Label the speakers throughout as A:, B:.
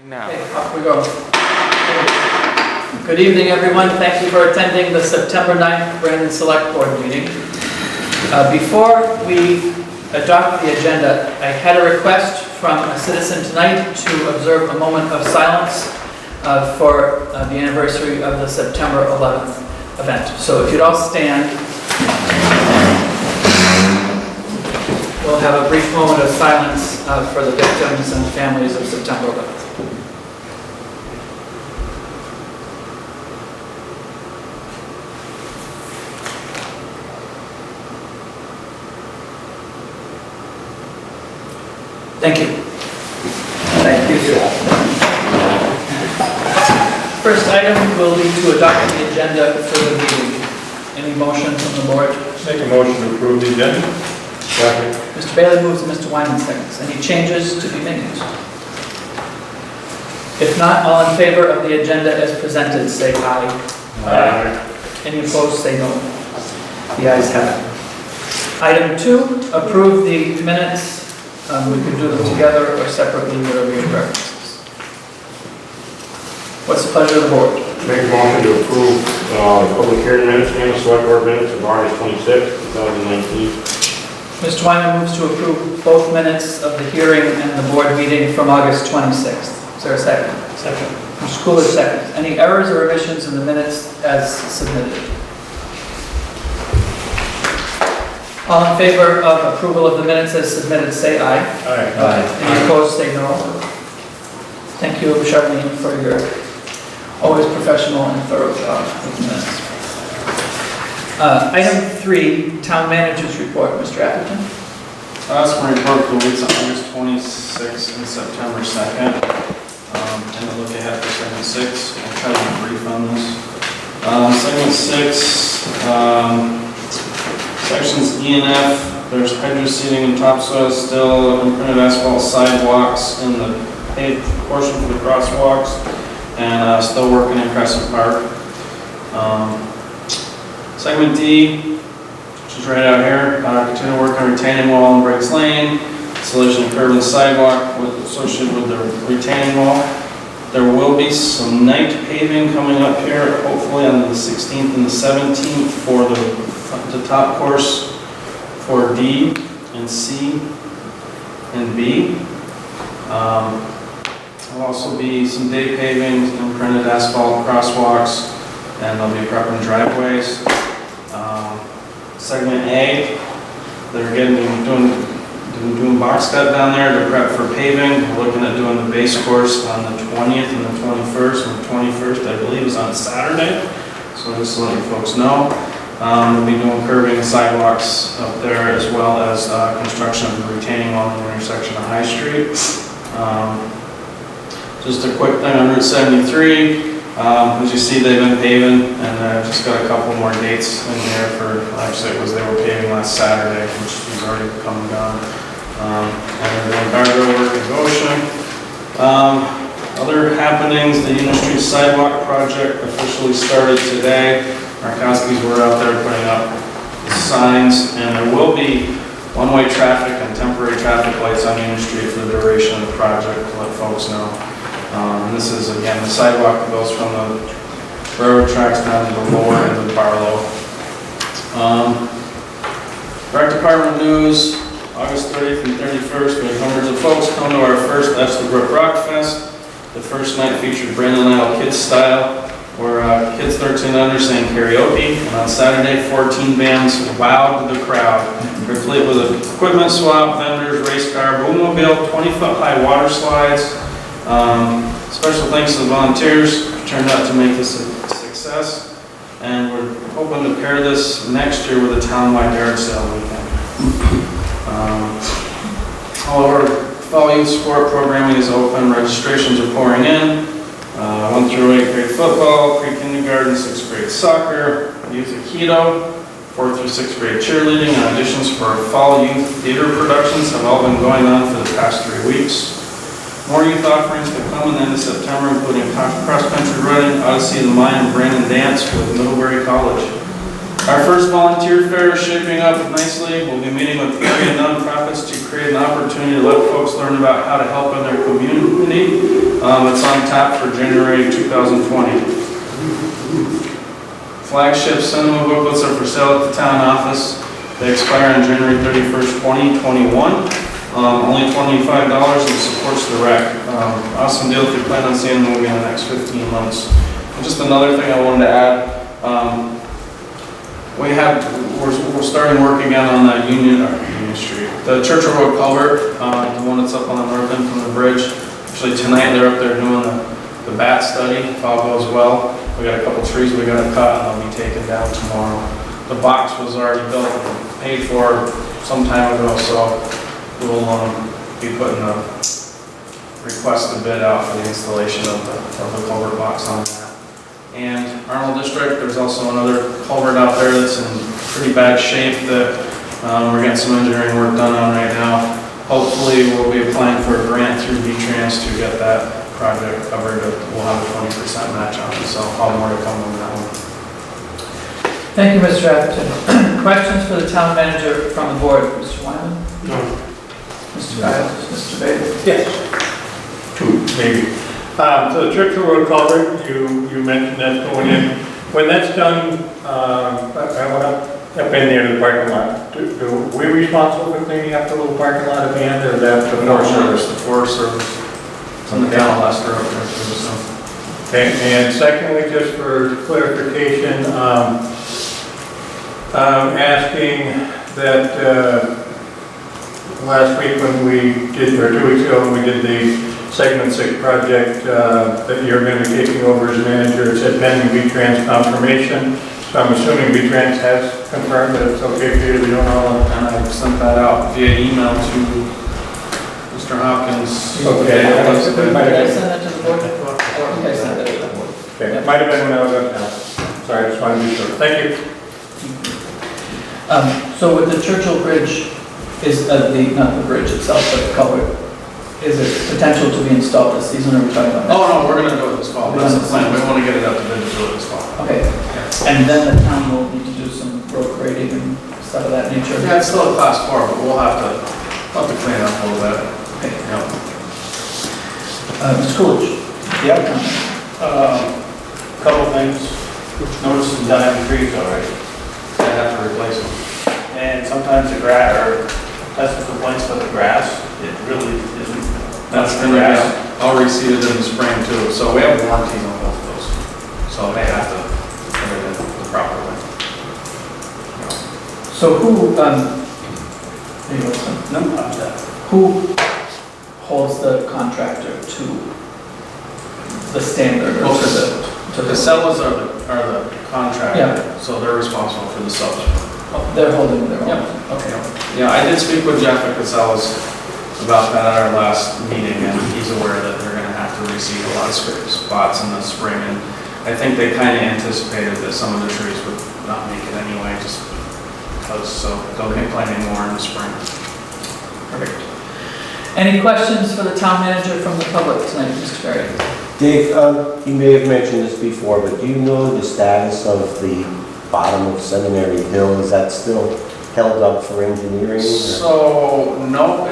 A: Now.
B: Okay, off we go. Good evening, everyone. Thank you for attending the September 9th Brandon Select Board meeting. Before we adopt the agenda, I had a request from a citizen tonight to observe a moment of silence for the anniversary of the September 11th event. So if you'd all stand, we'll have a brief moment of silence for the victims and families of September 11th. Thank you. Thank you. First item will be to adopt the agenda for the meeting. Any motion from the board?
C: Make a motion to approve the agenda. Second.
B: Mr. Bailey moves and Mr. Wyman seconds. Any changes to be made? If not, all in favor of the agenda as presented, say aye.
C: Aye.
B: Any opposed, say no. The ayes have it. Item 2, approve the minutes. We can do them together or separately, whatever your preferences. What's the pleasure of the board?
C: Make a motion to approve public hearing minutes and the select board minutes of August 26, 2019.
B: Mr. Wyman moves to approve both minutes of the hearing and the board meeting from August 26th. Is there a second? Second. Mr. Cooler seconds. Any errors or omissions in the minutes as submitted? All in favor of approval of the minutes as submitted, say aye.
C: Aye.
B: Any opposed, say no. Thank you, Charlene, for your always professional and thorough job with minutes. Item 3, Town Manager's Report. Mr. Atherton.
D: Last my report for the weeks on August 26th and September 2nd. And a look ahead for segment 6. I'll try to be brief on this. Segment 6, sections E and F, there's hydro seeding and topsoil still, imprinted asphalt sidewalks in the paved portion for the crosswalks, and still working in Crescent Park. Segment D, which is right out here, continue work on retaining wall in Briggs Lane, installation of curb and sidewalk associated with the retaining wall. There will be some night paving coming up here, hopefully on the 16th and the 17th for the top course for D and C and B. There'll also be some day paving, imprinted asphalt crosswalks, and there'll be prepping driveways. Segment A, they're doing box cut down there to prep for paving. We're looking at doing the base course on the 20th and the 21st, and the 21st I believe is on Saturday, so just to let you folks know. We'll be doing curbing sidewalks up there as well as construction of the retaining wall in the intersection of High Street. Just a quick thing on Route 73. As you see, they've been paving, and I've just got a couple more dates in there for, actually it was they were paving last Saturday, which has already come and gone. And they're doing guardrail work in Goshen. Other happenings, the Union Street Sidewalk project officially started today. Markowski's were out there putting up signs, and there will be one-way traffic and temporary traffic lights on Union Street for the duration of the project, to let folks know. And this is, again, the sidewalk that goes from the railroad tracks down to the lower end of Barlow. Rec Department news, August 30th and 31st, we had hundreds of folks come to our first Estabrook Rock Fest. The first night featured Brandon Idle Kids Style, where kids 13 and under sang karaoke, and on Saturday 14 bands wowed the crowd, complete with an equipment swap, vendors, race car, boommobile, 20-foot-high water slides. Special thanks to the volunteers who turned out to make this a success, and we're hoping to pair this next year with a town-wide yard sale weekend. All of our fall youth sport programming is open, registrations are pouring in. 1 through 8th grade football, pre-kindergarten, 6th grade soccer, youth aikido, 4th through 6th grade cheerleading, and auditions for our fall youth theater productions have all been going on for the past 3 weeks. More youth offerings to come in the end of September, including cross-country running, Odyssey of the Mind, and Brandon Dance with Middlebury College. Our first volunteer fair is shaping up nicely. We'll be meeting with area nonprofits to create an opportunity to let folks learn about how to help in their community. It's on tap for January 2020. Flagship cinema booklets are for sale at the town office. They expire on January 31st, 2021. Only $25 and supports the rec. Awesome deal if you plan on seeing the movie in the next 15 months. And just another thing I wanted to add. We're starting work again on that Union Street. The Churchill Road culvert, the one that's up on the north end from the bridge. Actually tonight they're up there doing the bat study, if all goes well. We got a couple trees we got to cut and they'll be taken down tomorrow. The box was already built and paid for some time ago, so we'll be putting a request to bid out for the installation of the culvert box on that. And Arnold District, there's also another culvert out there that's in pretty bad shape that we're getting some engineering work done on right now. Hopefully we'll be applying for a grant through V-Trans to get that project covered. We'll have a 20% match on it, so I'll more to come on that one.
B: Thank you, Mr. Atherton. Questions for the town manager from the board? Mr. Wyman?
C: No.
B: Mr. Giles? Mr. Bailey?
A: Yes, two, maybe. So the Churchill Road culvert, you mentioned that's going in. When that's done, I went up in there to the parking lot. Are we responsible for cleaning up the little parking lot at the end, or that's the Forest Service?
D: The Forest Service. It's on the town last road there too, so.
A: Okay, and secondly, just for clarification, I'm asking that last week when we did, or 2 weeks ago when we did the Segment 6 project that you're going to be taking over as manager, it said pending V-Trans confirmation. So I'm assuming V-Trans has confirmed that it's okay for you to be doing all of that.
D: And I sent that out via email to Mr. Hopkins.
A: Okay.
B: Did I send that to the board? Or did I send that to the board?
A: Okay, it might have been when I was up now. Sorry, I just wanted to be sure. Thank you.
B: So with the Churchill Bridge, is not the bridge itself, but the culvert, is it potential to be installed this season, or are we talking about?
D: Oh, no, we're going to do it this fall. That's the plan. We want to get it out to bid to do it this fall.
B: Okay, and then the town will need to do some road grading and stuff of that nature?
D: Yeah, it's still a class 4, but we'll have to clean it up a little bit.
B: Okay.
D: Yeah.
B: Mr. Coolidge?
E: Yep. Couple things. Notice some dying trees already.
D: I have to replace them.
E: And sometimes the grass, or that's the complaints about the grass, it really isn't.
D: That's going to be all reseeded in the spring too. So we have warranties on both of those. So they have to put it in the proper way.
B: So who, who holds the contractor to the standard or to
D: The sellers are the contractor,
B: Yeah.
D: so they're responsible for the subs.
B: they're holding their own?
D: Yeah.
B: Okay.
D: Yeah, I did speak with Jeff at Casellas about that at our last meeting, and he's aware that they're gonna have to reseed a lot of spots in the spring, and I think they kinda anticipated that some of the trees would not make it anyway, just because, so they'll be planting more in the spring.
B: Perfect. Any questions for the town manager from the public tonight, Mr. Perry?
F: Dave, you may have mentioned this before, but do you know the status of the bottom of Seminary Hill? Is that still held up for engineering?
D: So, no,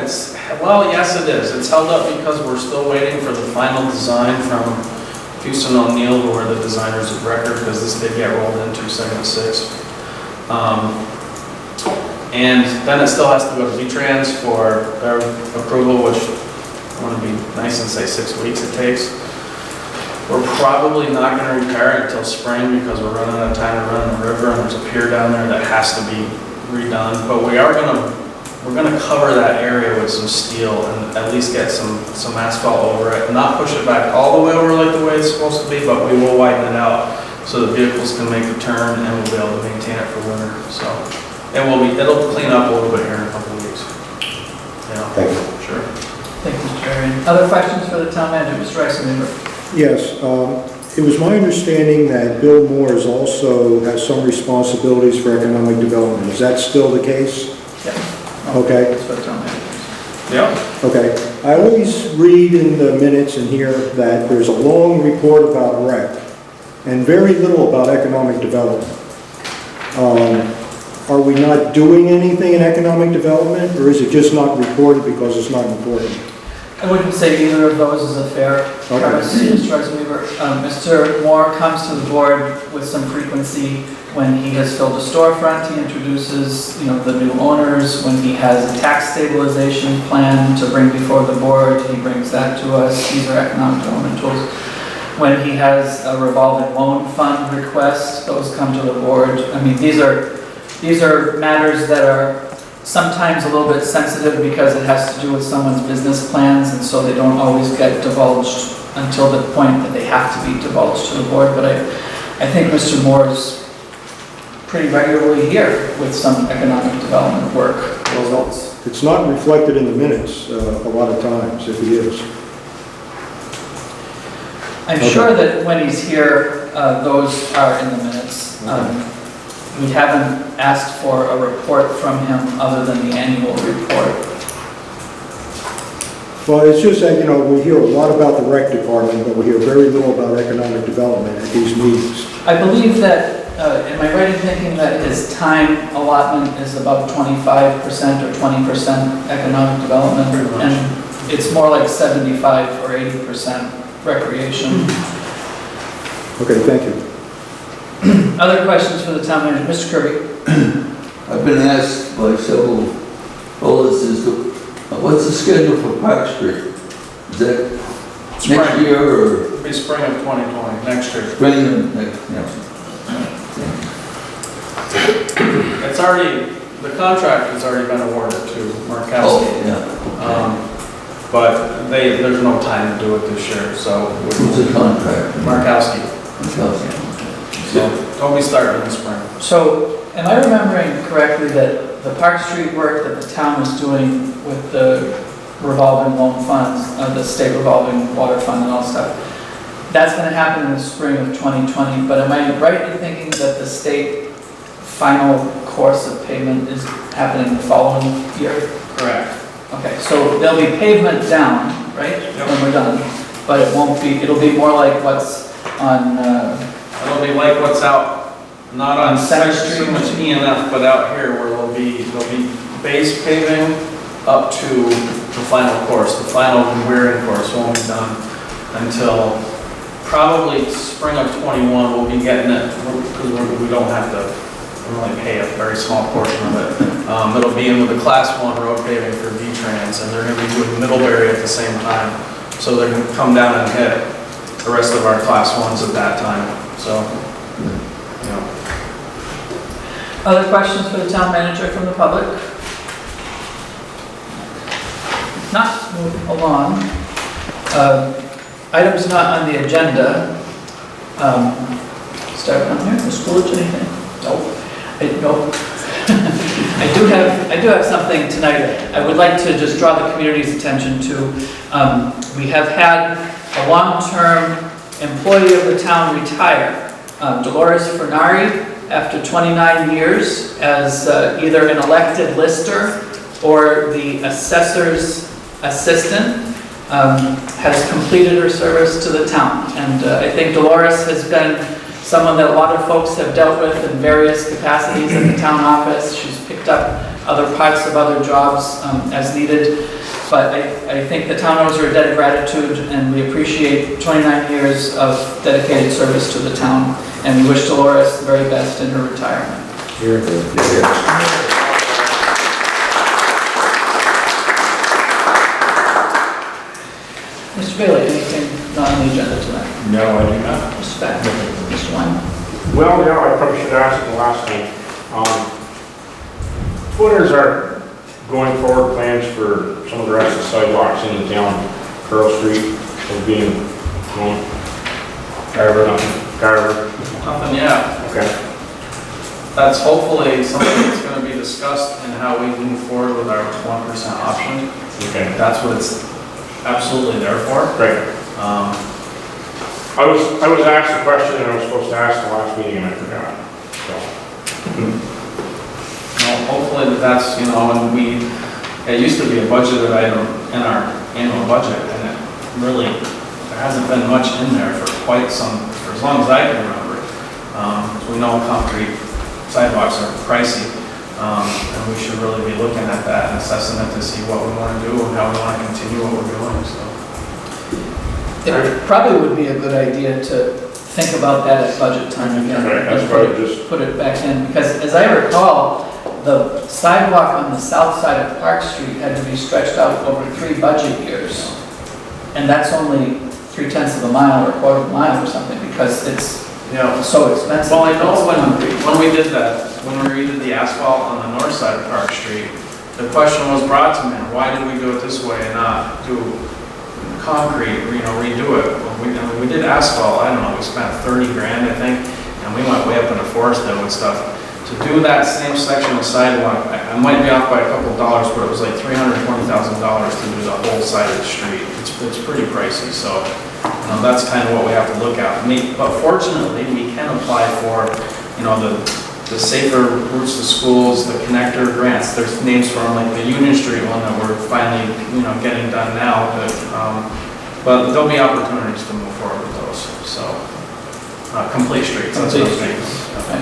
D: well, yes it is. It's held up because we're still waiting for the final design from Houston O'Neill, who are the designers of record, because this did get rolled into Segment 6. And then it still has to go to V-Trans for their approval, which I want to be nice and say 6 weeks it takes. We're probably not going to repair it until spring because we're running out of time to run the river, and there's a pier down there that has to be redone. But we're going to cover that area with some steel and at least get some asphalt over it. Not push it back all the way over like the way it's supposed to be, but we will widen it out so the vehicles can make the turn and we'll be able to maintain it for winter. So it'll clean up a little bit here in a couple of weeks. Yeah.
F: Thank you.
D: Sure.
B: Thank you, Mr. Perry. Other questions for the town manager, Mr. Reisinger?
G: Yes, it was my understanding that Bill Moores also has some responsibilities for economic development. Is that still the case?
B: Yeah.
G: Okay.
B: That's for the town manager.
D: Yeah.
G: Okay. I always read in the minutes and hear that there's a long report about rec and very little about economic development. Are we not doing anything in economic development, or is it just not reported because it's not important?
B: I wouldn't say either of those is a fair premise, Mr. Eisenweaver. Mr. Moore comes to the board with some frequency when he has filled a storefront. He introduces, the new owners. When he has a tax stabilization plan to bring before the board, he brings that to us. These are economic development tools. When he has a revolving loan fund request, those come to the board. I mean, these are matters that are sometimes a little bit sensitive because it has to do with someone's business plans, and so they don't always get divulged until the point that they have to be divulged to the board. But I think Mr. Moore's pretty regularly here with some economic development work results.
G: It's not reflected in the minutes a lot of times, if he is.
B: I'm sure that when he's here, those are in the minutes. We haven't asked for a report from him other than the annual report.
G: Well, it's just that, we hear a lot about the rec department, but we hear very little about economic development at these meetings.
B: I believe that, am I right in thinking that his time allotment is about 25% or 20% economic development? And it's more like 75 or 80% recreation.
G: Okay, thank you.
B: Other questions for the town manager? Mr. Kirby?
H: I've been asked by several fellows what's the schedule for Park Street? Is that next year or?
D: It'll be spring of 2020, next year.
H: Spring of next,
D: It's already, the contract has already been awarded to Markowski.
H: Oh, yeah.
D: But there's no time to do it this year, so.
H: Who's the contract?
D: Markowski.
H: Markowski.
D: So don't be starting in the spring.
B: So, am I remembering correctly that the Park Street work that the town is doing with the revolving loan funds, the state revolving water fund and all stuff, that's going to happen in the spring of 2020, but am I right in thinking that the state final course of payment is happening the following year?
D: Correct.
B: Okay, so there'll be pavement down, right, when we're done, but it won't be, it'll be more like what's on,
D: It'll be like what's out, not on
B: Center
D: Center
B: Street.
D: so much E&F, but out here where there'll be base paving up to the final course. The final wearing course won't be done until probably spring of 21. We'll be getting it, because we don't have to really pay a very small portion of it. It'll be in with the Class 1 road paving for V-Trans, and they're going to be doing Middlebury at the same time. So they're going to come down and hit the rest of our Class 1s at that time. So,
B: other questions for the town manager from the public? Not move along. Items not on the agenda. Start down here, the Schoolage, anything? Nope. Nope. I do have something tonight. I would like to just draw the community's attention to. We have had a long-term employee of the town retire. Dolores Fernari, after 29 years as either an elected lister or the assessor's assistant, has completed her service to the town. And I think Dolores has been someone that a lot of folks have dealt with in various capacities in the town office. She's picked up other parts of other jobs as needed. But I think the town owes her a debt of gratitude, and we appreciate 29 years of dedicated service to the town. And we wish Dolores the very best in her retirement. Mr. Bailey, anything not on the agenda tonight?
C: No, I do not.
B: Mr. Beck? Mr. Wine?
C: Well, yeah, I probably should ask the last thing. What is our going forward plans for some of the rest of the sidewalks in the town? Pearl Street is being going. Carver.
D: Nothing yet.
C: Okay.
D: That's hopefully something that's going to be discussed in how we move forward with our 1% option.
C: Okay.
D: That's what it's absolutely there for.
C: Great. I was asked a question that I was supposed to ask the last meeting and I forgot. So.
D: Well, hopefully that's, and it used to be a budgeted item in our annual budget, and it really, there hasn't been much in there for quite some, for as long as I can remember. We know concrete sidewalks are pricey. And we should really be looking at that and assessing it to see what we want to do and how we want to continue what we're doing, so.
B: It probably would be a good idea to think about that at budget time again.
C: Right, that's probably just-
B: Put it back in, because as I recall, the sidewalk on the south side of Park Street had to be stretched out over 3 budget years. And that's only 3/10 of a mile or a quarter of a mile or something, because it's so expensive.
D: Well, I know when we did that, when we redid the asphalt on the north side of Park Street, the question was brought to me, why did we do it this way and not do concrete, redo it? Well, we did asphalt, I don't know, we spent 30 grand, I think, and we went way up into Forest Hill and stuff. To do that same section of sidewalk, I might be off by a couple dollars, but it was like $320,000 to do the whole side of the street. It's pretty pricey, so that's kind of what we have to look at. But fortunately, we can apply for, the safer routes to schools, the connector grants. There's names for them, like the Union Street one that we're finally, getting done now. But there'll be opportunities to move forward with those. So, complete streets, that's what I'm saying.
B: Okay.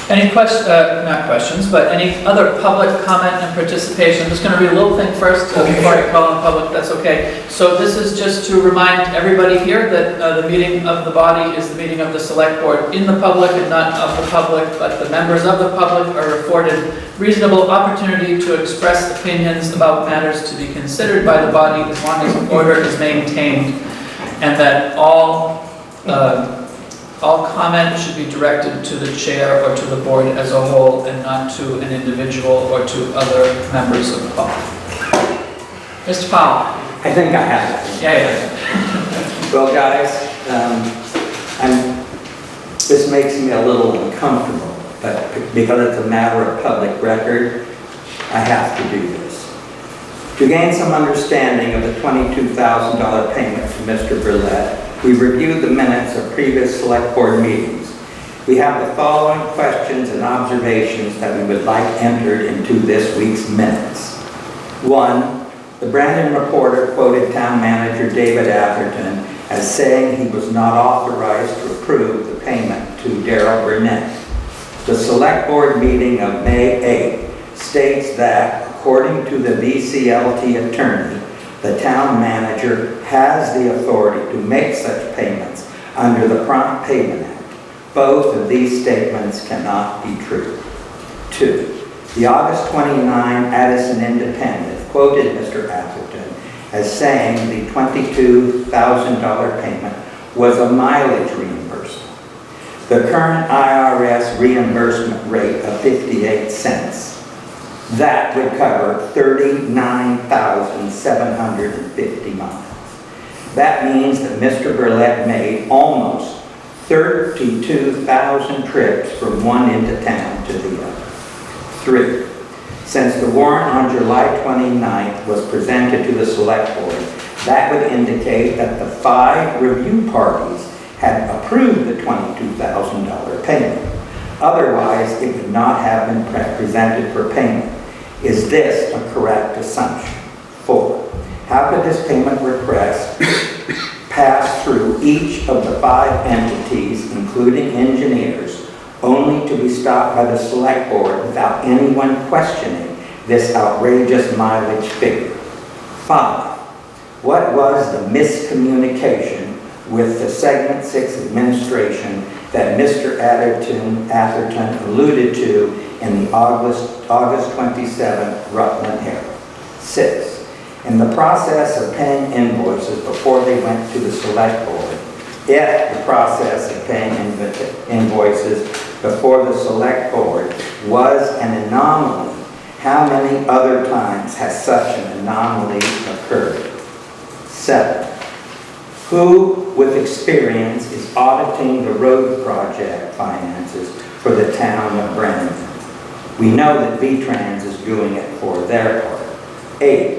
B: Any not questions, but any other public comment and participation? I'm just going to read a little thing first before I call on public, that's okay. So this is just to remind everybody here that the meeting of the body is the meeting of the select board in the public and not of the public, but the members of the public are afforded reasonable opportunity to express opinions about matters to be considered by the body as long as order is maintained, and that all comment should be directed to the chair or to the board as a whole and not to an individual or to other members of the public. Mr. Powell.
I: I think I have it.
B: Yeah.
I: Well, guys, this makes me a little uncomfortable, but because it's a matter of public record, I have to do this. To gain some understanding of the $22,000 payment to Mr. Burlett, we reviewed the minutes of previous select board meetings. We have the following questions and observations that we would like entered into this week's minutes. 1, the Brandon Reporter quoted town manager David Atherton as saying he was not authorized to approve the payment to Darrell Burnett. The select board meeting of May 8th states that, according to the VCLT attorney, the town manager has the authority to make such payments under the Prompt Payment Act. Both of these statements cannot be true. 2, the August 29 Addison Independent quoted Mr. Atherton as saying the $22,000 payment was a mileage reimbursement. The current IRS reimbursement rate of 58 cents. That would cover 39,750 miles. That means that Mr. Burlett made almost 32,000 trips from one end of town to the other. 3, since the warrant on July 29th was presented to the select board, that would indicate that the 5 review parties had approved the $22,000 payment. Otherwise, it would not have been presented for payment. Is this a correct assumption? 4, how could this payment request pass through each of the 5 entities, including engineers, only to be stopped by the select board without anyone questioning this outrageous mileage figure? 5, what was the miscommunication with the Segment 6 administration that Mr. Atherton alluded to in the August 27th Rutland Herald? 6, in the process of paying invoices before they went to the select board, if the process of paying invoices before the select board was an anomaly, how many other times has such an anomaly occurred? 7, who with experience is auditing the road project finances for the town of Brandon? We know that V-Trans is doing it for their part. 8,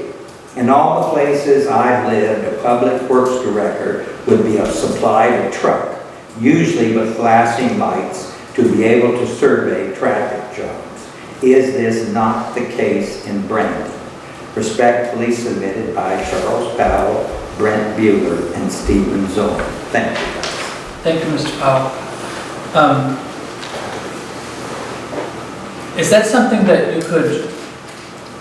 I: in all the places I've lived, a public works director would be supplied a truck, usually with flashing lights, to be able to survey traffic jobs. Is this not the case in Brandon? Respectfully submitted by Charles Powell, Brent Bueller, and Stephen Zoll. Thank you, guys.
B: Thank you, Mr. Powell. Is that something that you could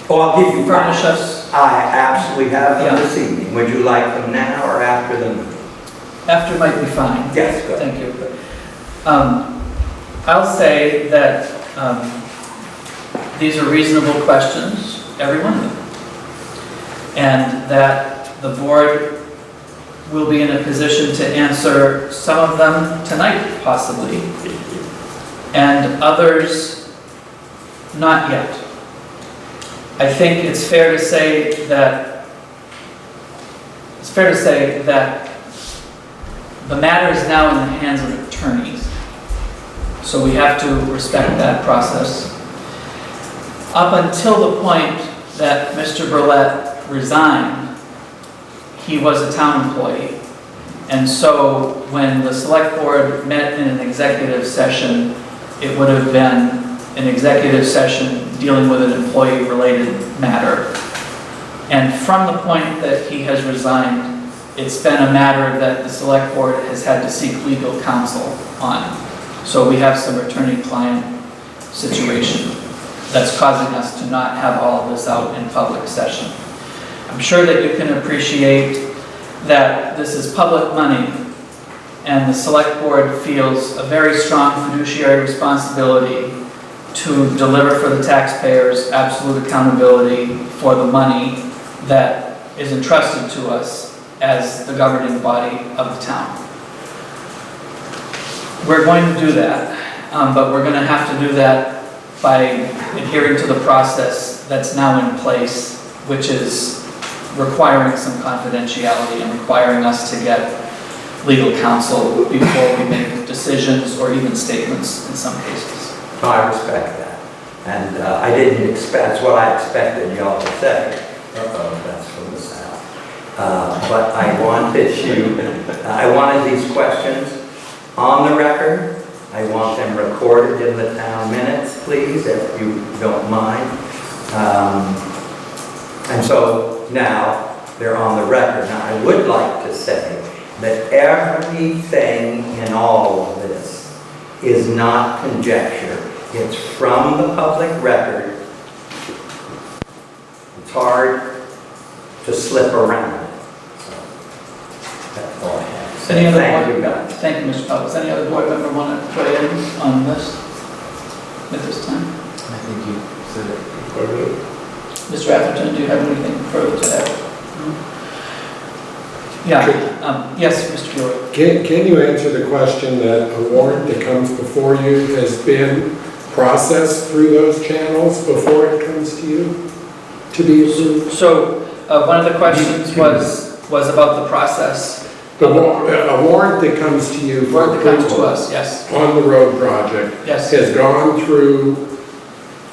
I: Oh, I'll give you
B: furnish
I: copies.
B: us
I: I absolutely have them
B: Yeah.
I: this evening. Would you like them now or after the meeting?
B: after might be fine.
I: Yes, good.
B: Thank you. I'll say that these are reasonable questions, every one of them. And that the board will be in a position to answer some of them tonight, possibly, and others not yet. I think it's fair to say that the matter is now in the hands of attorneys. So we have to respect that process. Up until the point that Mr. Burlett resigned, he was a town employee. And so when the select board met in an executive session, it would have been an executive session dealing with an employee-related matter. And from the point that he has resigned, it's been a matter that the select board has had to seek legal counsel on. So we have some attorney-client situation that's causing us to not have all of this out in public session. I'm sure that you can appreciate that this is public money, and the select board feels a very strong fiduciary responsibility to deliver for the taxpayers absolute accountability for the money that is entrusted to us as the governing body of the town. We're going to do that, but we're going to have to do that by adhering to the process that's now in place, which is requiring some confidentiality and requiring us to get legal counsel before we make decisions or even statements in some cases.
I: I respect that. And I didn't expect, that's what I expected y'all to say. That's from the South. But I wanted these questions on the record. I want them recorded in the town minutes, please, if you don't mind. And so now they're on the record. Now I would like to say that everything in all of this is not conjecture. It's from the public record. It's hard to slip around it. So that's all I have to say. Thank you, guys.
B: Thank you, Mr. Pellis. Any other board member want to weigh in on this at this time?
J: I think you said it.
B: Mr. Atherton, do you have anything further to add? Yeah. Yes, Mr. Bueller.
K: Can you answer the question that a warrant that comes before you has been processed through those channels before it comes to you to be approved?
B: So one of the questions was about the process.
K: A warrant that comes to you for
B: Warrant that comes to
K: approval
B: us, yes.
K: on the road project
B: Yes.
K: has gone through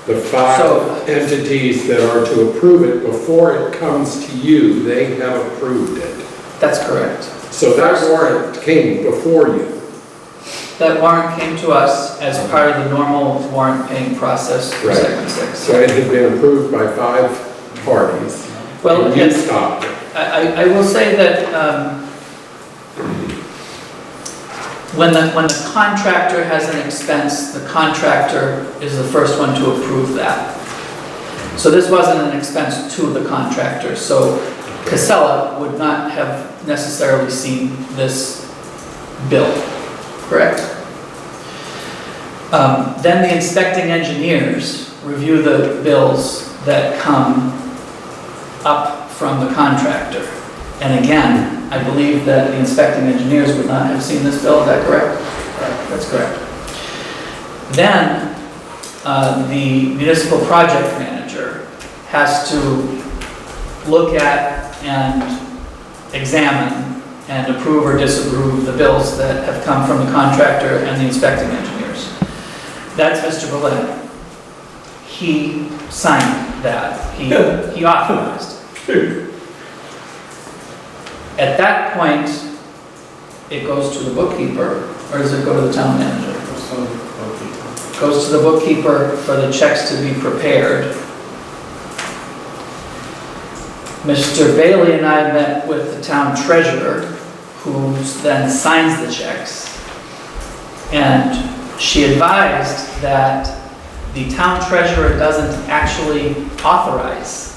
K: the five entities that are to approve it. Before it comes to you, they have approved it.
B: That's correct.
K: So that warrant came before you.
B: That warrant came to us as part of the normal warrant paying process for
K: Right.
B: Segment 6.
K: So it had been approved by 5 parties.
B: Well,
K: and you
B: yes.
K: stopped it.
B: I will say that when the contractor has an expense, the contractor is the first one to approve that. So this wasn't an expense to the contractor. So Casella would not have necessarily seen this bill, correct? Then the inspecting engineers review the bills that come up from the contractor. And again, I believe that the inspecting engineers would not have seen this bill, is that correct? That's correct. Then the municipal project manager has to look at and examine and approve or disapprove the bills that have come from the contractor and the inspecting engineers. That's Mr. Berlin. He signed that. He authorized it. At that point, it goes to the bookkeeper, or does it go to the town manager? It goes to the bookkeeper for the checks to be prepared. Mr. Bailey and I met with the town treasurer, who then signs the checks. And she advised that the town treasurer doesn't actually authorize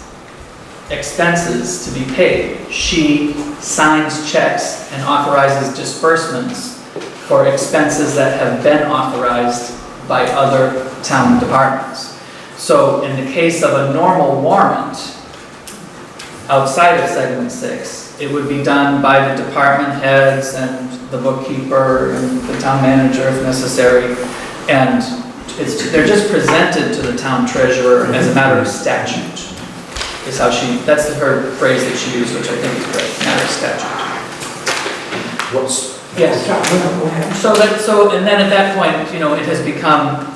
B: expenses to be paid. She signs checks and authorizes disbursements for expenses that have been authorized by other town departments. So in the case of a normal warrant outside of segment 6, it would be done by the department heads and the bookkeeper and the town manager if necessary. And they're just presented to the town treasurer as a matter of statute. Is how that's her phrase that she used, which I think is great, matter of statute. Yes. And then at that point, it has become,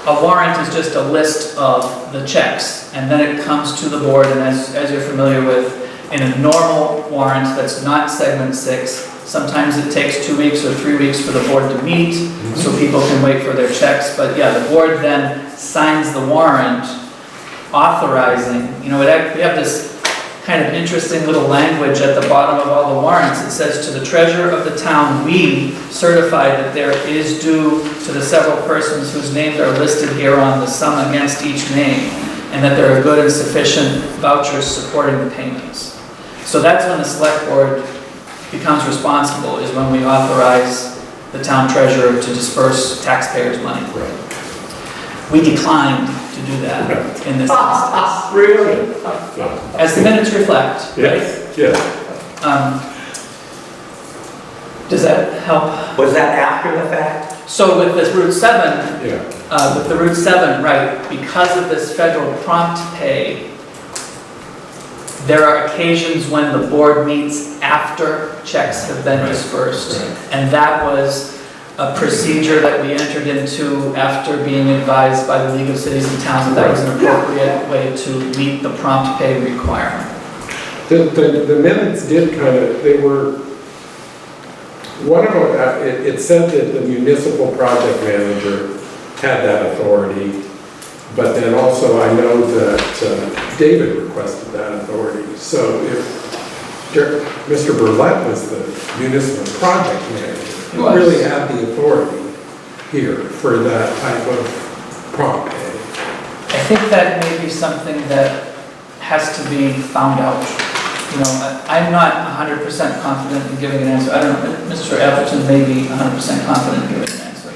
B: a warrant is just a list of the checks, and then it comes to the board, and as you're familiar with, in a normal warrant that's not segment 6, sometimes it takes 2 weeks or 3 weeks for the board to meet, so people can wait for their checks, but yeah, the board then signs the warrant authorizing, we have this kind of interesting little language at the bottom of all the warrants. It says, to the treasurer of the town, we certify that there is due to the several persons whose names are listed here on the sum against each name, and that there are good and sufficient vouchers supporting the payments. So that's when the select board becomes responsible, is when we authorize the town treasurer to disperse taxpayers' money. We declined to do that in this instance.
I: Really?
B: As the minutes reflect, right?
K: Yes.
B: Does that help?
I: Was that after the fact?
B: So with this Route 7,
K: Yeah.
B: with the Route 7, right, because of this federal prompt pay, there are occasions when the board meets after checks have been dispersed. And that was a procedure that we entered into after being advised by the League of Cities and Towns that that was an appropriate way to meet the prompt pay requirement.
K: The minutes did they were, one of them, it said that the municipal project manager had that authority, but then also I know that David requested that authority. So if Mr. Burlett was the municipal project manager, he really had the authority here for that type of prompt pay.
B: I think that may be something that has to be found out. I'm not 100% confident in giving an answer. I don't know, Mr. Atherton may be 100% confident in giving an answer.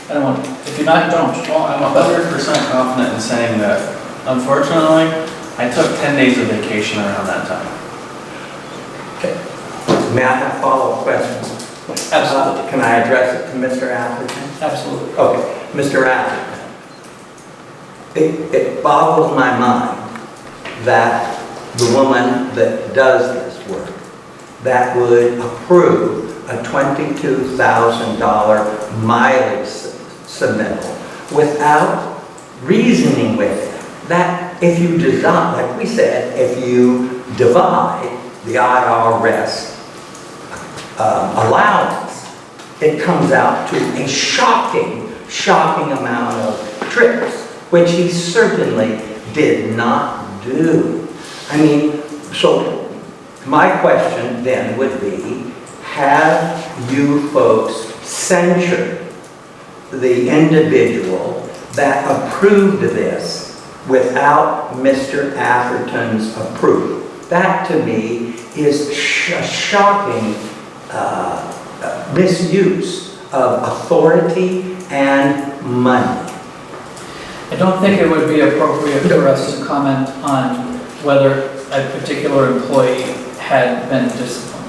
B: I don't want, if you're not, don't.
D: Well, I'm 100% confident in saying that, unfortunately, I took 10 days of vacation around that time.
I: May I have follow-up questions?
B: Absolutely.
I: Can I address it to Mr. Atherton?
B: Absolutely.
I: Okay, Mr. Atherton, it boggles my mind that the woman that does this work, that would approve a $22,000 mileage submittal without reasoning with it. That if you design, like we said, if you divide the IRS allowance, it comes out to a shocking amount of trips, which he certainly did not do. I mean, so my question then would be, have you folks censured the individual that approved this without Mr. Atherton's approval? That to me is a shocking misuse of authority and money.
B: I don't think it would be appropriate for us to comment on whether a particular employee had been disciplined.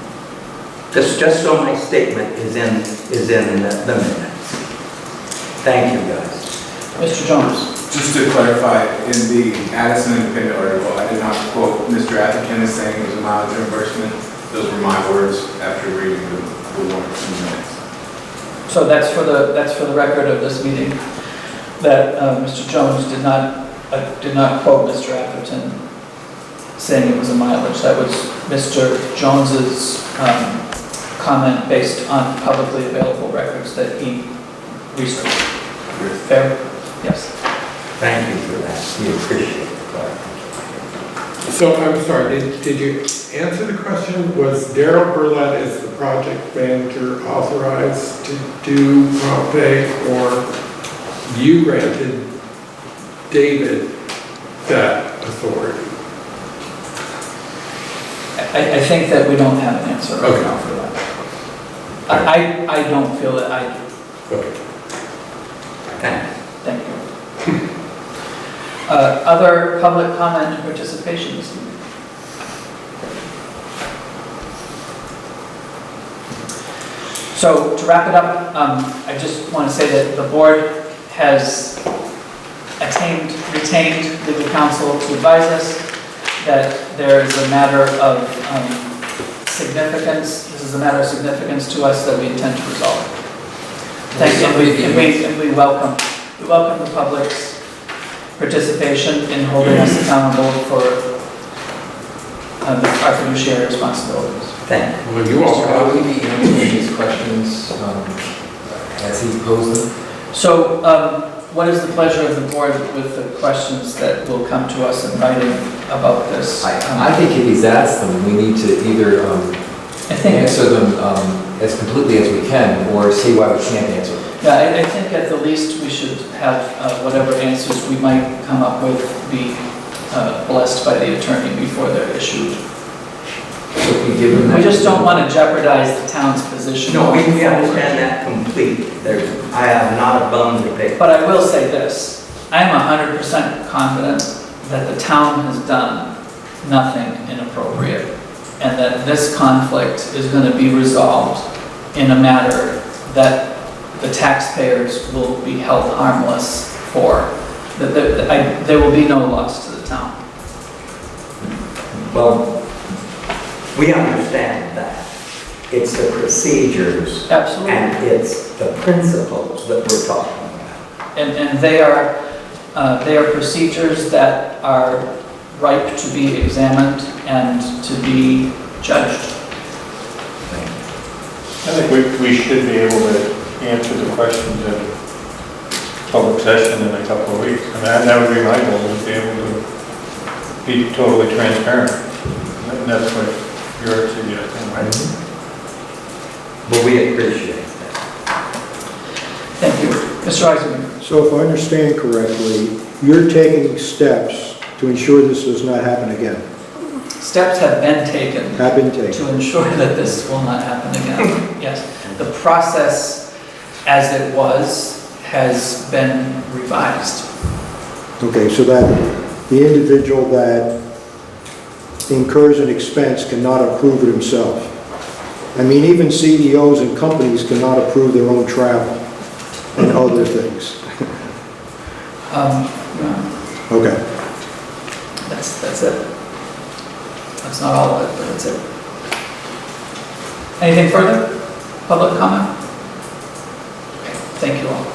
I: Just so my statement is in the minutes. Thank you, guys.
B: Mr. Jones.
J: Just to clarify, in the Addison Independent article, I did not quote Mr. Atherton as saying it was a mileage reimbursement. Those were my words after reading the warrant in the minutes.
B: So that's for the record of this meeting, that Mr. Jones did not quote Mr. Atherton saying it was a mileage. That was Mr. Jones's comment based on publicly available records that he researched. Fair? Yes.
I: Thank you for that. We appreciate it.
K: So I'm sorry, did you answer the question? Was Daryl Burlett as the project manager authorized to do prompt pay, or you granted David that authority?
B: I think that we don't have an answer right
K: Okay.
B: now for that. I don't feel that I do.
K: Okay.
B: Thank you. Other public comment and participation this evening? So to wrap it up, I just want to say that the board has retained legal counsel to advise us that there is a matter of significance, this is a matter of significance to us that we intend to resolve. Thank you, and we welcome the public's participation in holding us accountable for our fiduciary responsibilities.
I: Thank you.
K: Well, you all
L: Will we be answering these questions as he posed them?
B: So, what is the pleasure of the board with the questions that will come to us in writing about this?
L: I think if he's asked them, we need to either answer them as completely as we can, or see why we can't answer them.
B: Yeah, I think at the least we should have whatever answers we might come up with be blessed by the attorney before they're issued.
L: So if we give them that.
B: We just don't want to jeopardize the town's position.
I: No, we
B: going forward.
I: understand that completely. I have not a bone to pick.
B: But I will say this, I am 100% confident that the town has done nothing inappropriate, and that this conflict is going to be resolved in a manner that the taxpayers will be held harmless for. There will be no loss to the town.
I: Well, we understand that. It's the procedures.
B: Absolutely.
I: And it's the principles that we're talking about.
B: And they are procedures that are ripe to be examined and to be judged.
A: I think we should be able to answer the questions in public session in a couple of weeks. And that would be my goal, is to be able to be totally transparent. And that's what you're suggesting, right?
I: But we appreciate that.
B: Thank you. Mr. Eisenman.
G: So if I understand correctly, you're taking steps to ensure this does not happen again?
B: Steps have been taken
G: Have been taken?
B: to ensure that this will not happen again. Yes. The process as it was has been revised.
G: Okay, so that the individual that incurs an expense cannot approve it himself. I mean, even CEOs and companies cannot approve their own travel and other things. Okay.
B: That's it. That's not all of it, but that's it. Anything further? Public comment? Okay, thank you all.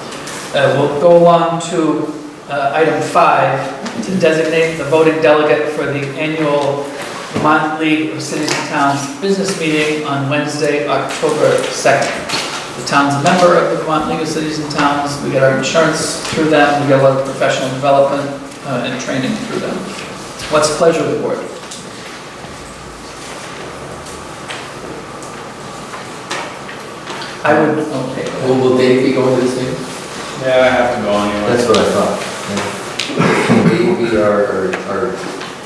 B: We'll go on to item 5, to designate the voting delegate for the annual Vermont League of Cities and Towns business meeting on Wednesday, October 2nd. The town's a member of the Vermont League of Cities and Towns. We get our insurance through them. We get a lot of professional development and training through them. What's the pleasure of the board? I would, okay.
L: Will Dave be going to this meeting?
J: Yeah, I have to go anyway.
L: That's what I thought. Yeah. Can Dave be our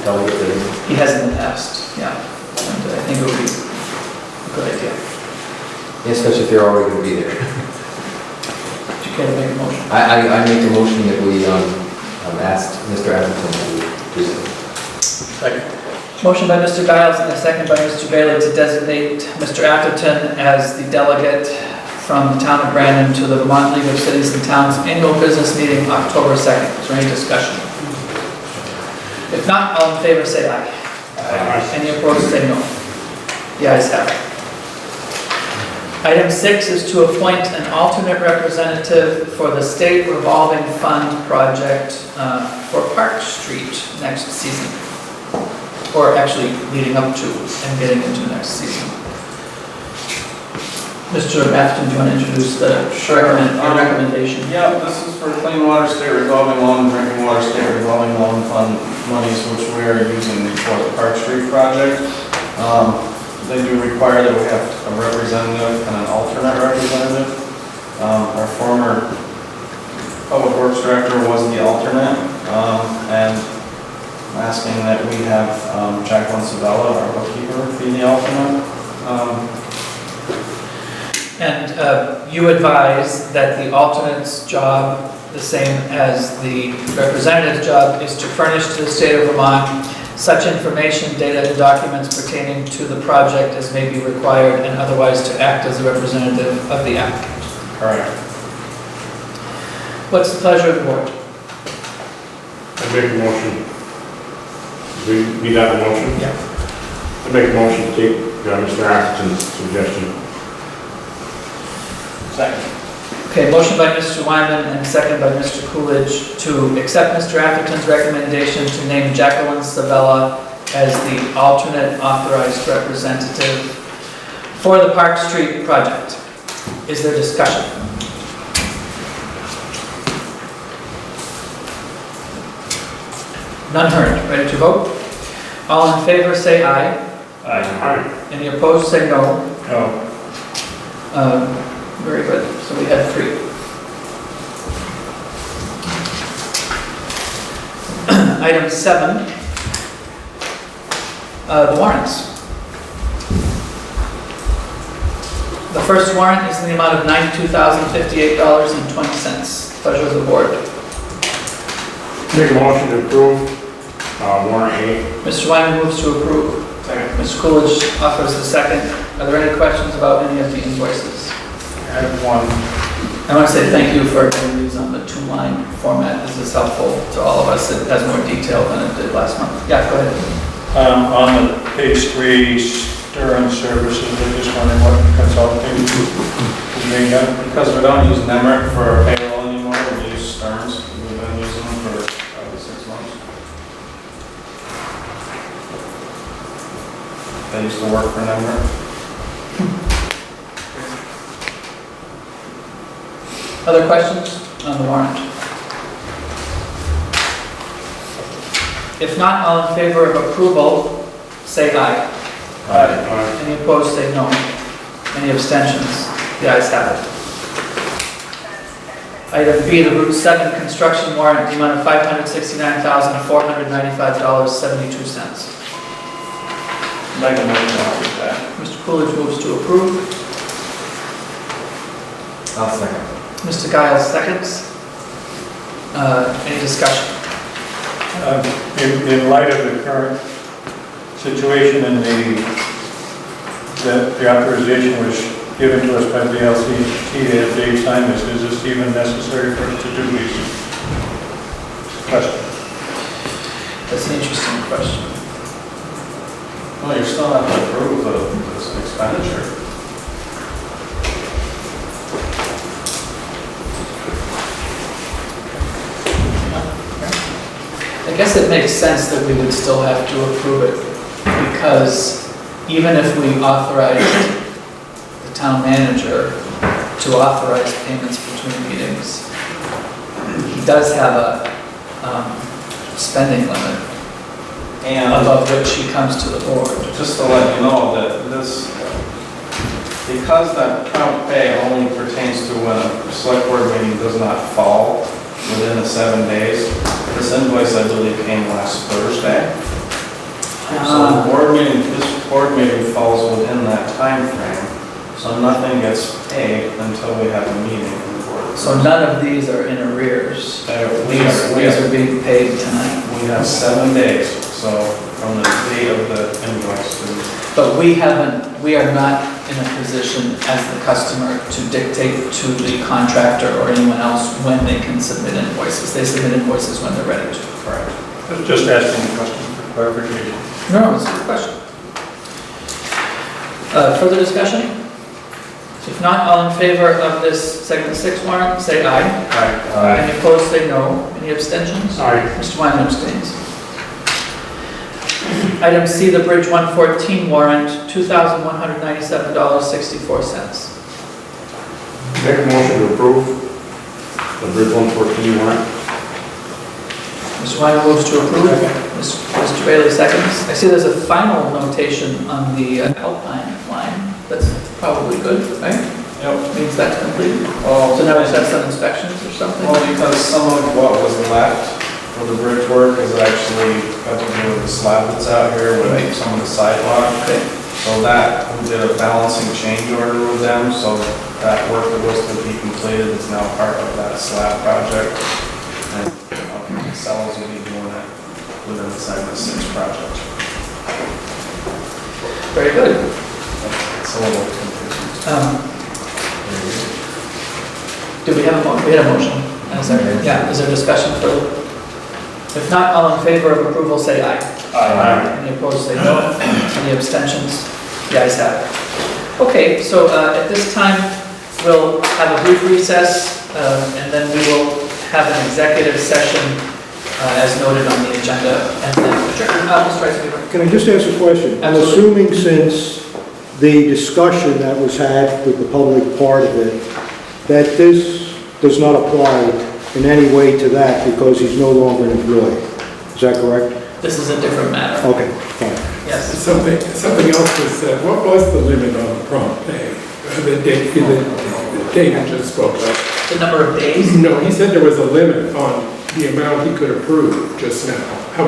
L: delegate there?
B: He has in the past, yeah. And I think it would be a good idea.
L: Yeah, especially if you're already going to be there.
B: Would you care to make a motion?
L: I make a motion that we ask Mr. Atherton to do so.
A: Second.
B: Motion by Mr. Giles and a second by Mr. Bailey to designate Mr. Atherton as the delegate from the town of Brandon to the Vermont League of Cities and Towns annual business meeting, October 2nd. Is there any discussion? If not, all in favor say aye. Aye. Any opposed say no. The ayes have it. Item 6 is to appoint an alternate representative for the State Revolving Fund project for Park Street next season. Or actually leading up to and getting into next season. Mr. Afton, do you want to introduce the recommendation?
D: Yeah, this is for Clean Water State Revolving Loan, Drinking Water State Revolving Loan Fund monies, which we are using for the Park Street project. They do require that we have a representative and an alternate representative. Our former Public Works Director was the alternate. And I'm asking that we have Jacqueline Sabella, our bookkeeper, be the alternate.
B: And you advise that the alternate's job, the same as the representative's job, is to furnish to the state of Vermont such information, data, and documents pertaining to the project as may be required, and otherwise to act as a representative of the applicant.
D: Correct.
B: What's the pleasure of the board?
C: I make a motion. Be that a motion?
B: Yeah.
C: I make a motion to take Mr. Atherton's suggestion.
D: Second.
B: Okay, motion by Mr. Wyman and second by Mr. Coolidge to accept Mr. Atherton's recommendation to name Jacqueline Sabella as the alternate authorized representative for the Park Street project. Is there discussion? None heard. Ready to vote? All in favor say aye.
C: Aye.
B: Any opposed say no.
C: No.
B: Very good. So we had 3. Item 7, the warrants. The first warrant is in the amount of $92,058.20. Pleasure of the board.
C: Make a motion to approve warrant 8.
B: Mr. Wyman moves to approve.
C: Second.
B: Mr. Coolidge offers the second. Are there any questions about any of the invoices?
D: I have one.
B: I want to say thank you for doing these on the 2-line format. This is helpful to all of us. It has more detail than it did last month. Yeah, go ahead.
E: On the page 3, Stirring Services, we're just wondering what consulting is being done.
D: Because we don't use Nemrick for our payroll anymore, we use Stearns. We've been using them for probably 6 months. They used to work for Nemrick.
B: Other questions on the warrant? If not, all in favor of approval, say aye.
C: Aye.
B: Any opposed, say no. Any abstentions? The ayes have it. Item B, the Route 7 construction warrant, the amount of $569,495.72.
D: Make a motion to approve that.
B: Mr. Coolidge moves to approve.
L: I'll second.
B: Mr. Giles seconds. Any discussion?
A: In light of the current situation and the authorization was given to us by the LCT as Dave signed this, is this even necessary for us to do these? Question.
B: That's an interesting question.
D: Well, you still have to approve this expenditure.
B: I guess it makes sense that we would still have to approve it, because even if we authorized the town manager to authorize payments between meetings, he does have a spending limit
D: And
B: above which he comes to the board.
D: just to let you know that this, because that prompt pay only pertains to when a select board meeting does not fall within the 7 days, this invoice, I believe, came last Thursday. So the board meeting, this board meeting falls within that time frame, so nothing gets paid until we have a meeting in the board.
B: So none of these are in arrears. These are being paid tonight.
D: We have 7 days, so from the date of the invoice to.
B: But we are not in a position as the customer to dictate to the contractor or anyone else when they can submit invoices. They submit invoices when they're ready to.
D: Correct.
A: Just asking the question for clarification.
B: No, it's a good question. Further discussion? If not, all in favor of this segment 6 warrant, say aye.
C: Aye.
B: Any opposed, say no. Any abstentions?
C: Aye.
B: Mr. Wyman abstains. Item C, the Bridge 114 warrant, $2,197.64.
C: Make a motion to approve the Bridge 114 warrant.
B: Mr. Wyman moves to approve. Mr. Bailey seconds. I see there's a final notation on the Alpine line. That's probably good, right?
D: Yep.
B: Means that's completed.
D: Well,
B: So now we just have some inspections or something?
D: Well, because some of what was left for the bridge work is actually got to do with the slab that's out here with some of the sidewalk.
B: Okay.
D: So that, we did a balancing change order with them, so that work that was to be completed is now part of that slab project. And Sellers will be doing it within the segment 6 project.
B: Very good.
D: It's a little confusing.
B: Do we have we had a motion? Is there, yeah, is there discussion further? If not, all in favor of approval, say aye.
D: Aye.
B: Any opposed, say no. Any abstentions? The ayes have it. Okay, so at this time, we'll have a brief recess, and then we will have an executive session as noted on the agenda, and then adjourn. Mr. Rice, we were-
G: Can I just ask a question? I'm
B: Absolutely.
G: assuming since the discussion that was had with the public part of it, that this does not apply in any way to that because he's no longer an employee. Is that correct?
B: This is a different matter.
G: Okay, fine.
B: Yes.
K: Something else was said, what was the limit on the prompt pay? That David just spoke of.
B: The number of days?
K: No, he said there was a limit on the amount he could approve just now.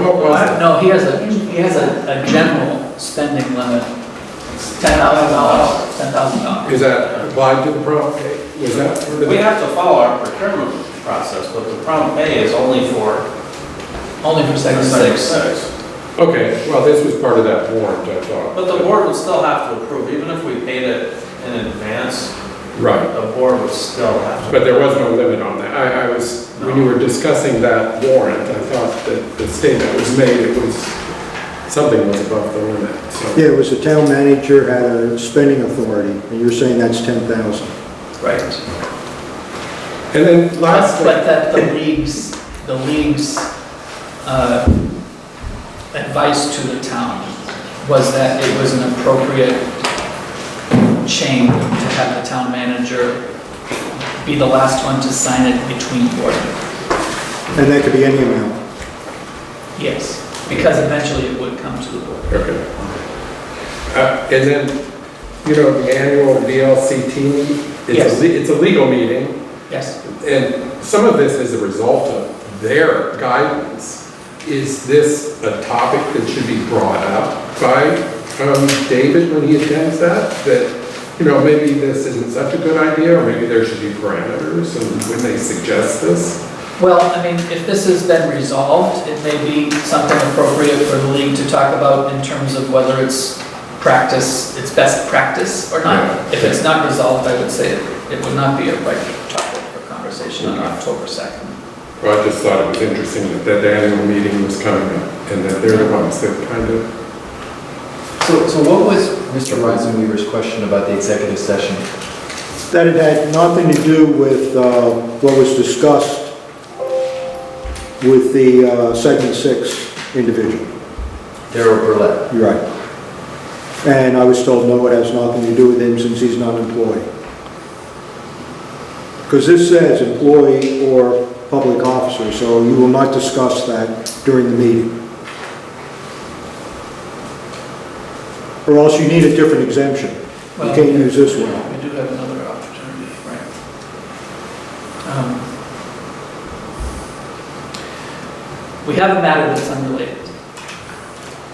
K: What was it?
B: No, he has a general spending limit. $10,000. $10,000.
K: Is that applied to the prompt pay? Was that?
D: We have to follow our procurement process, but the prompt pay is only for
B: Segment
D: Segment
B: 6.
D: 6.
K: Okay, well, this was part of that warrant, I thought.
D: But the board would still have to approve, even if we paid it in advance,
K: Right.
D: the board would still have to.
K: But there was no limit on that. I was, when you were discussing that warrant, I thought that the statement was made, it was, something was above the limit, so.
G: Yeah, it was the town manager had a spending authority, and you're saying that's 10,000.
B: Right.
K: And then lastly,
B: But that the league's advice to the town was that it was an appropriate chain to have the town manager be the last one to sign it between board.
G: And that could be any amount.
B: Yes, because eventually it would come to the board.
K: okay. And then, you know, the annual VLCT,
B: Yes.
K: it's a legal meeting,
B: Yes.
K: and some of this is a result of their guidance. Is this a topic that should be brought up by David when he attends that? That, you know, maybe this isn't such a good idea, or maybe there should be parameters, and when they suggest this?
B: Well, I mean, if this has been resolved, it may be something appropriate for the league to talk about in terms of whether it's best practice or not.
K: Yeah.
B: If it's not resolved, I would say it would not be a right topic for conversation on October 2nd.
K: Well, I just thought it was interesting that the annual meeting was coming up, and that they're the ones that kind of.
L: So what was Mr. Reisenweaver's question about the executive session?
G: That it had nothing to do with what was discussed with the segment 6 individual.
L: Darrell Burlett.
G: You're right. And I was told, no, it has nothing to do with him since he's not an employee. Because this says employee or public officer, so you will not discuss that during the meeting. Or else you need a different exemption. You
B: Well,
G: can't use this one.
B: We do have another opportunity, right? We have a matter that's unrelated,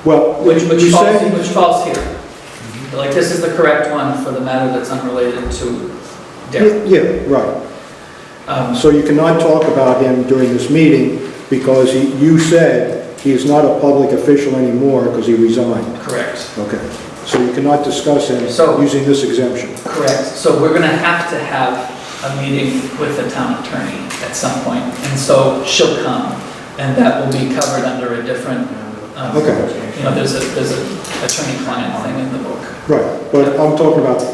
G: Well,
B: which
G: you said,
B: falls here. Like, this is the correct one for the matter that's unrelated to Darrell.
G: yeah, right. So you cannot talk about him during this meeting because you said he is not a public official anymore because he resigned.
B: Correct.
G: Okay. So you cannot discuss him
B: So-
G: using this exemption.
B: Correct. So we're going to have a meeting with the town attorney at some point, and so she'll come, and that will be covered under a different,
G: Okay.
B: you know, there's a attorney-client thing in the book.
G: Right, but I'm talking about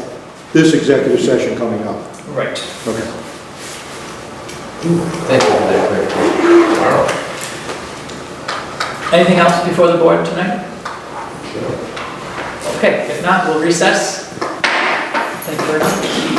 G: this executive session coming up.
B: Right.
G: Okay.
L: Thank you for that clarification.
B: Anything else before the board tonight? Okay, if not, we'll recess. Thank you very much.